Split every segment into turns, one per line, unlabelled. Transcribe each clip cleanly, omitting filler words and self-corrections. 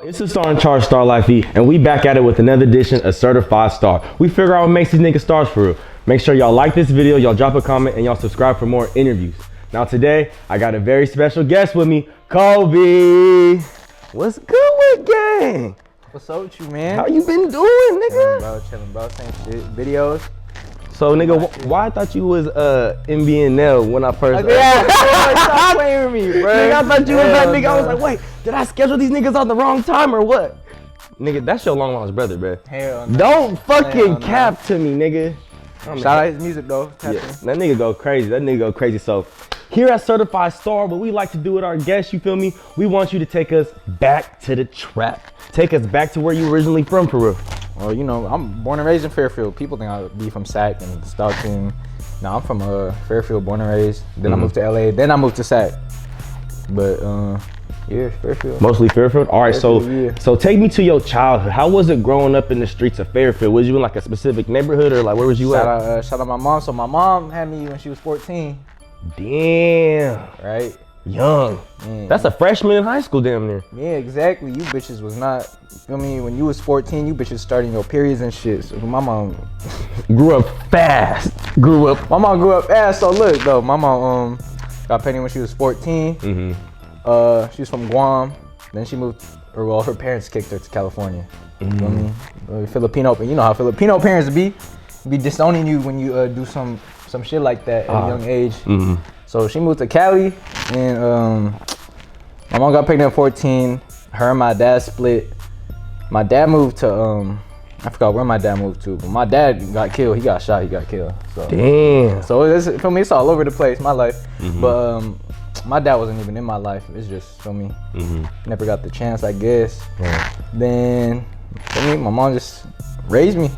It's the Star in Charge Star Life E, and we back at it with another edition of Certified Star. We figure out what makes these niggas stars for real. Make sure y'all like this video, y'all drop a comment, and y'all subscribe for more interviews. Now today, I got a very special guest with me, Kobe. What's good with gang?
What's up with you, man?
How you been doing, nigga?
Chilling, bro. Same shit. Videos.
So, nigga, why I thought you was MBNL when I first...
Stop playing with me, bro.
Nigga, I thought you was that nigga. I was like, wait, did I schedule these niggas on the wrong time or what? Nigga, that's your long lost brother, bro.
Hell no.
Don't fucking cap to me, nigga.
Shout out his music, though.
Yeah, that nigga go crazy. That nigga go crazy. So, here at Certified Star, what we like to do with our guests, you feel me? We want you to take us back to the trap. Take us back to where you originally from, for real.
Well, you know, I'm born and raised in Fairfield. People think I'd be from Sac and Stockton. No, I'm from Fairfield, born and raised. Then I moved to LA. Then I moved to Sac. But yeah, Fairfield.
Mostly Fairfield. All right,
Fairfield,
so take me to your childhood. How was it growing up in the streets of Fairfield? Was you in like a specific neighborhood or like where was you at?
Shout out my mom. So my mom had me when she was 14.
Damn.
Right.
Young.
Man.
That's a freshman in high school, damn near.
Yeah, exactly. You bitches was not, feel me, when you was 14, you bitches starting your periods and shit. So my mom
grew up fast.
My mom grew up fast. So look though, my mom got pregnant when she was 14. She was from Guam. Then she moved, or well, her parents kicked her to California. You know what I mean? Filipino, you know how Filipino parents be disowning you when you do some shit like that at a young age. So she moved to Cali, and my mom got pregnant at 14. Her and my dad split. My dad moved to I forgot where my dad moved to, but my dad got killed. He got shot. He got killed. So
damn.
So it's, for me, it's all over the place. My life, but my dad wasn't even in my life. It's just, for me, never got the chance, I guess. Then for me, my mom just raised me.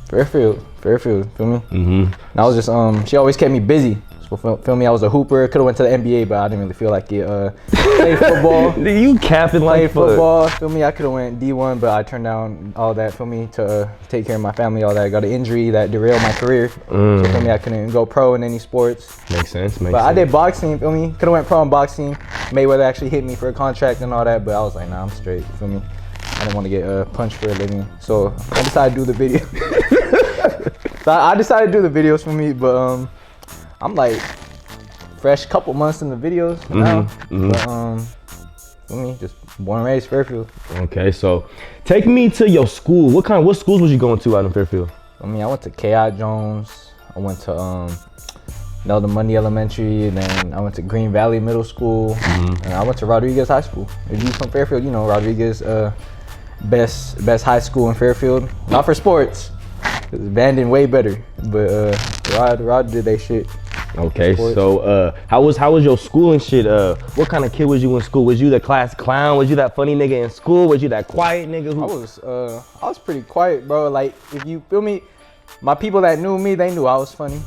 Fairfield, feel me? And I was just, she always kept me busy. So feel me, I was a hooper. Could've went to the NBA, but I didn't really feel like it. Played football.
You capping like
football. Feel me, I could've went D1, but I turned down all that. Feel me, to take care of my family, all that. I got an injury that derailed my career. So feel me, I couldn't go pro in any sports.
Makes sense.
But I did boxing. Feel me, could've went pro in boxing. Mayweather actually hit me for a contract and all that, but I was like, nah, I'm straight. Feel me. I didn't want to get punched for a living, so I decided to do the video. So I decided to do the videos for me, but I'm like fresh couple months in the videos now. But for me, just born and raised Fairfield.
Okay, so take me to your school. What schools was you going to out in Fairfield?
I mean, I went to K.I. Jones. I went to Nelda Mundy Elementary, and then I went to Green Valley Middle School, and I went to Rodriguez High School. If you from Fairfield, you know Rodriguez, best high school in Fairfield. Not for sports, cause Bandon way better, but Rod did they shit.
Okay, so how was your school and shit? What kind of kid was you in school? Was you the class clown? Was you that funny nigga in school? Was you that quiet nigga?
I was pretty quiet, bro. Like, if you feel me, my people that knew me, they knew I was funny.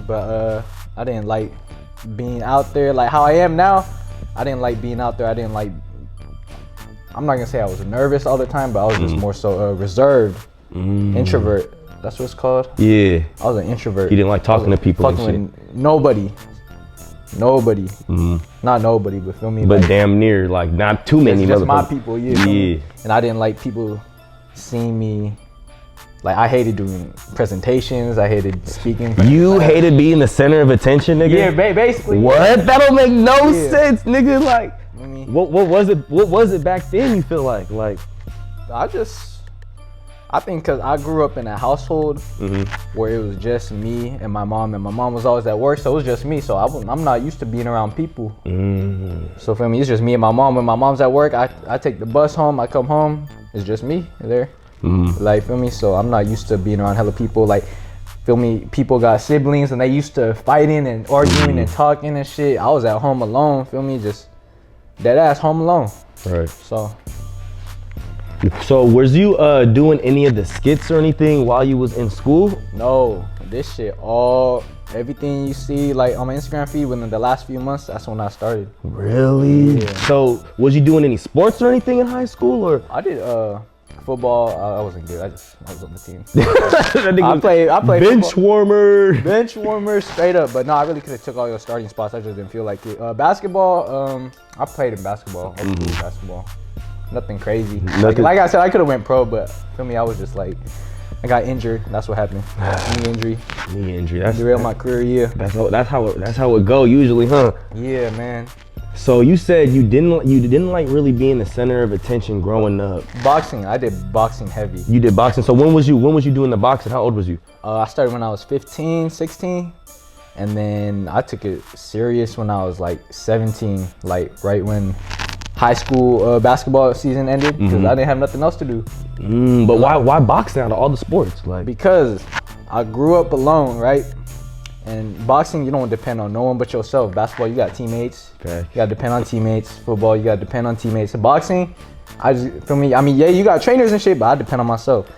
But I didn't like being out there like how I am now. I didn't like being out there. I'm not gonna say I was nervous all the time, but I was just more so reserved, introvert. That's what it's called. Yeah. I was an introvert.
You didn't like talking to people and shit.
With nobody. Not nobody, but feel me.
But
like,
damn near, like not too many.
Just my people, yeah. And I didn't like people seeing me. Like, I hated doing presentations. I hated speaking.
You hated being the center of attention, nigga?
Yeah, basically.
What? Yeah. That don't make no sense, nigga. Like, what was it back then, you feel like? Like,
I think because I grew up in a household where it was just me and my mom was always at work, so it was just me. So I'm not used to being around people. So for me, it's just me and my mom. When my mom's at work, I take the bus home, I come home, it's just me there. Like, feel me? So I'm not used to being around hella people. Like, feel me? People got siblings and they used to fighting and arguing and talking and shit. I was at home alone, feel me? Just dead ass home alone.
Right.
So
was you doing any of the skits or anything while you was in school?
No, this shit everything you see like on my Instagram feed within the last few months, that's when I started.
Really?
Yeah.
So was you doing any sports or anything in high school, or?
I did football. I wasn't good. I was on the team. I played
bench
football. warmer straight up. But no, I really could have took all your starting spots. I just didn't feel like it. Basketball. I played in basketball. Basketball. nothing crazy.
Nothing.
Like I said, I could have went pro, but feel me, I was just like, I got injured. That's what happened. Knee injury.
Knee injury. That's
Derailed my career. Yeah.
That's how it go usually, huh?
Yeah, man.
So you said you didn't like really being the center of attention growing up.
Boxing. I did boxing heavy.
You did boxing. So when was you doing the boxing? How old was you?
I started when I was 15, 16. And then I took it serious when I was like 17, like right when high school basketball season ended, because I didn't have nothing else to do.
But why boxing out of all the sports? Like,
because I grew up alone, right? And boxing, you don't depend on no one but yourself. Basketball, you got teammates.
Okay.
You got to depend on teammates. Football, you got to depend on teammates. And boxing, for me, I mean, yeah, you got trainers and shit, but I depend on myself.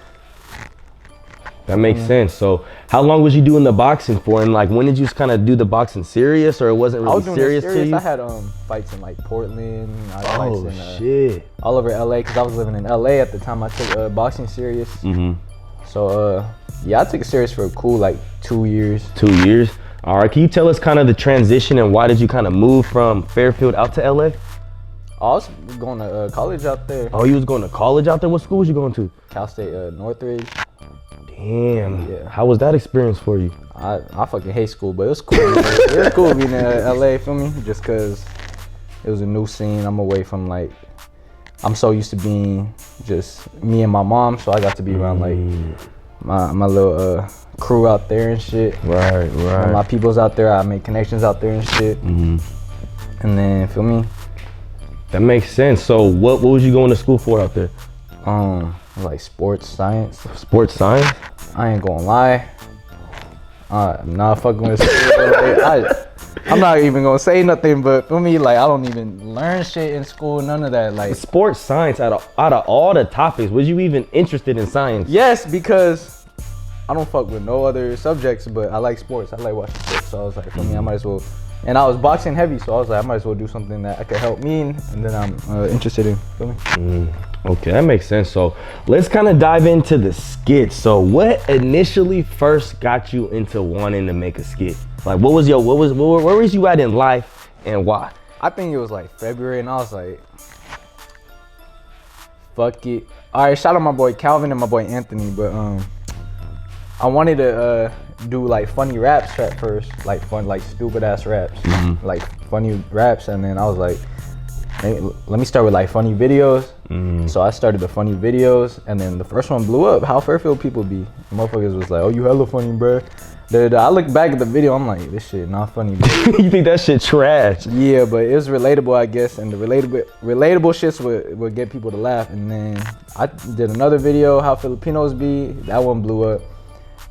That makes sense. So how long was you doing the boxing for? And like, when did you kind of do the boxing serious, or it wasn't really serious to you?
I had fights in like Portland. I had fights in,
shit.
all over LA, because I was living in LA at the time. I took boxing serious. So yeah, I took it serious for a cool like 2 years.
2 years. All right. Can you tell us kind of the transition and why did you kind of move from Fairfield out to LA?
I was going to college out there.
Oh, you was going to college out there? What school was you going to?
Cal State Northridge.
Damn.
Yeah.
How was that experience for you?
I fucking hate school, but it was cool. It was cool being in LA, feel me? Just cause it was a new scene. I'm away from like, I'm so used to being just me and my mom, so I got to be around like my little crew out there and shit.
Right.
When my people's out there, I make connections out there and shit. And then, feel me?
That makes sense. So what was you going to school for out there?
Like sports science.
Sports science?
I ain't gonna lie. I'm not fucking with school. I'm not even gonna say nothing, but for me, like, I don't even learn shit in school, none of that. Like,
sports science, out of all the topics, was you even interested in science?
Yes, because I don't fuck with no other subjects, but I like sports. I like watching sports, so I was like, for me, I might as well. And I was boxing heavy, so I was like, I might as well do something that could help me, and then I'm interested in. Feel me?
Okay, that makes sense. So let's kind of dive into the skits. So what initially first got you into wanting to make a skit? Like, where was you at in life and why?
I think it was like February, and I was like, fuck it. All right, shout out my boy Calvin and my boy Anthony, but I wanted to do like funny raps at first, like stupid ass raps, like funny raps, and then I was like, hey, let me start with like funny videos. So I started the funny videos, and then the first one blew up. How Fairfield people be. The motherfuckers was like, oh, you hella funny, bruh. I look back at the video, I'm like, this shit not funny, bro.
You think that shit trash?
Yeah, but it was relatable, I guess, and the relatable shits would get people to laugh. And then I did another video, how Filipinos be. That one blew up.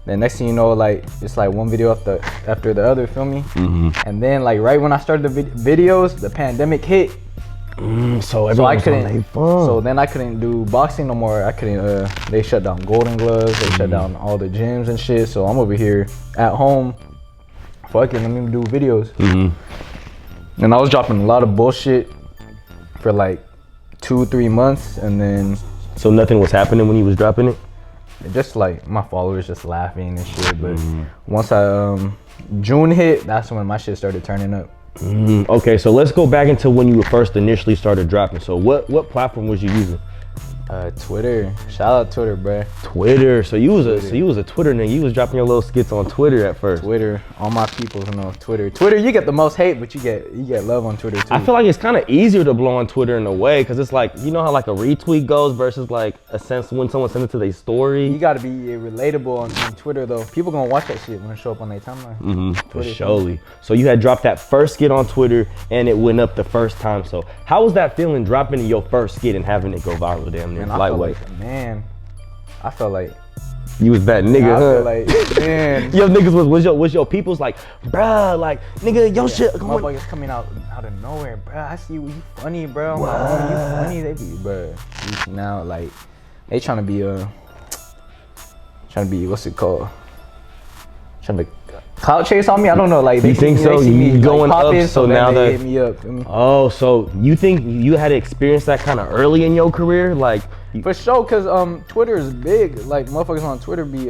Then next thing you know, like, it's like one video after the other, feel me? And then like right when I started the videos, the pandemic hit.
So I couldn't.
So then I couldn't do boxing no more. I couldn't. They shut down Golden Gloves. They shut down all the gyms and shit. So I'm over here at home. Fuck it, let me do videos. And I was dropping a lot of bullshit for like 2-3 months, and then.
So nothing was happening when you was dropping it.
Just like my followers just laughing and shit. But once June hit, that's when my shit started turning up.
Okay, so let's go back into when you first initially started dropping. So what platform was you using?
Twitter. Shout out Twitter, bruh.
Twitter. So you was a Twitter nigga. You was dropping your little skits on Twitter at first.
Twitter. All my people know Twitter. Twitter, you get the most hate, but you get love on Twitter too.
I feel like it's kind of easier to blow on Twitter in a way, because it's like, you know how like a retweet goes versus like a sense when someone sends it to their story.
You gotta be relatable on Twitter though. People gonna watch that shit when it show up on their timeline.
For surely. So you had dropped that first skit on Twitter and it went up the first time. So how was that feeling dropping your first skit and having it go viral damn near lightweight?
I felt like
you was that nigga,
I
huh?
feel like, man.
Yo, niggas was your people's like, bruh, like, nigga, yo shit.
Motherfuckers coming out of nowhere, bruh. I see you funny, bro. You funny, they be, bruh. Now, like, they trying to be, what's it called? Trying to clout chase on me. I don't know. Like,
you think so? You going
like,
up, so now
they
that
hit me up.
Oh, so you think you had to experience that kind of early in your career, like?
For sure, cause Twitter is big. Like, motherfuckers on Twitter be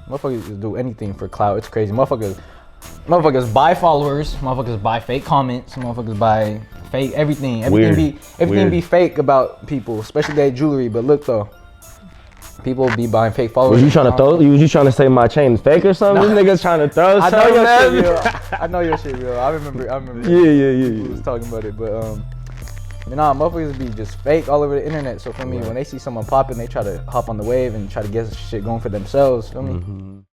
motherfuckers do anything for clout. It's crazy. Motherfuckers buy followers. Motherfuckers buy fake comments. Motherfuckers buy fake everything.
Weird.
Everything be fake about people, especially their jewelry. But look though, people be buying fake followers.
Was you trying to throw? Was you trying to say my chain is fake or something? This nigga's trying to throw
I
something.
know your
at
shit
me.
real. I know your shit real. I remember.
Yeah.
Who was talking about it, but motherfuckers be just fake all over the internet. So for me, when they see someone popping, they try to hop on the wave and try to get shit going for themselves. Feel me?